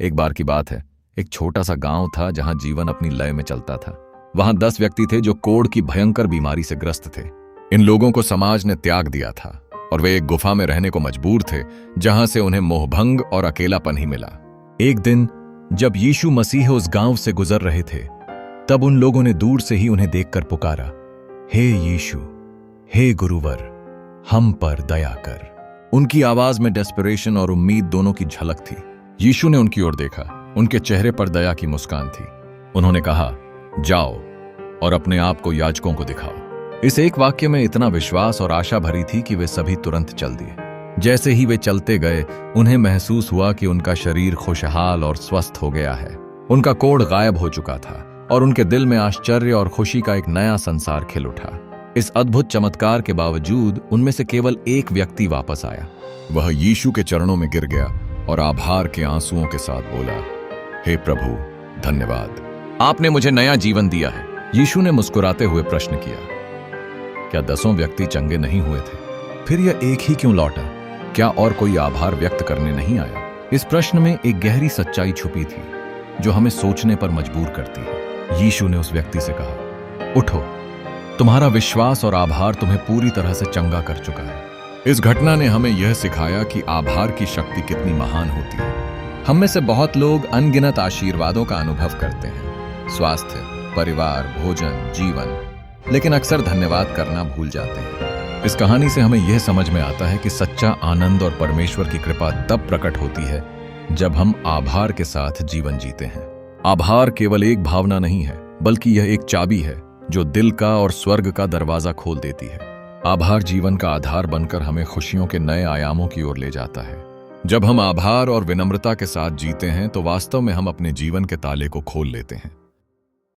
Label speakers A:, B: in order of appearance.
A: एक बार की बात है, एक छोटा सा गांव था जहां जीवन अपनी लय में चलता था। वहां 10 व्यक्ति थे जो कोढ़ की भयंकर बीमारी से ग्रस्त थे। इन लोगों को समाज ने त्याग दिया था और वे एक गुफा में रहने को मजबूर थे, जहां से उन्हें मोहभंग और अकेलापन ही मिला। एक दिन जब यीशु मसीह उस गांव से गुजर रहे थे, तब उन लोगों ने दूर से ही उन्हें देखकर पुकारा, हे यीशु, हे गुरुवर, हम पर दया कर। उनकी आवाज में डेस्परेशन और उम्मीद दोनों की झलक थी। यीशु ने उनकी ओर देखा, उनके चेहरे पर दया की मुस्कान थी। उन्होंने कहा, जाओ और अपने आप को याजकों को दिखाओ। इस एक वाक्य में इतना विश्वास और आशा भरी थी कि वे सभी तुरंत चल दिए। जैसे ही वे चलते गए, उन्हें महसूस हुआ कि उनका शरीर खुशहाल और स्वस्थ हो गया है। उनका कोढ़ गायब हो चुका था और उनके दिल में आश्चर्य और खुशी का एक नया संसार खिल उठा। इस अद्भुत चमत्कार के बावजूद उनमें से केवल एक व्यक्ति वापस आया। वह यीशु के चरणों में गिर गया और आभार के आंसुओं के साथ बोला, हे प्रभु, धन्यवाद, आपने मुझे नया जीवन दिया है। यीशु ने मुस्कुराते हुए प्रश्न किया, क्या 10 व्यक्ति चंगे नहीं हुए थे? फिर यह एक ही क्यों लौटा? क्या और कोई आभार व्यक्त करने नहीं आया? इस प्रश्न में एक गहरी सच्चाई छुपी थी जो हमें सोचने पर मजबूर करती है। यीशु ने उस व्यक्ति से कहा, उठो, तुम्हारा विश्वास और आभार तुम्हें पूरी तरह से चंगा कर चुका है। इस घटना ने हमें यह सिखाया कि आभार की शक्ति कितनी महान होती है। हम में से बहुत लोग अनगिनत आशीर्वादों का अनुभव करते हैं, स्वास्थ्य, परिवार, भोजन, जीवन, लेकिन अक्सर धन्यवाद करना भूल जाते हैं। इस कहानी से हमें यह समझ में आता है कि सच्चा आनंद और परमेश्वर की कृपा तब प्रकट होती है जब हम आभार के साथ जीवन जीते हैं। आभार केवल एक भावना नहीं है, बल्कि यह एक चाबी है जो दिल का और स्वर्ग का दरवाजा खोल देती है। आभार जीवन का आधार बनकर हमें खुशियों के नए आयामों की ओर ले जाता है। जब हम आभार और विनम्रता के साथ जीते हैं तो वास्तव में हम अपने जीवन के ताले को खोल लेते हैं।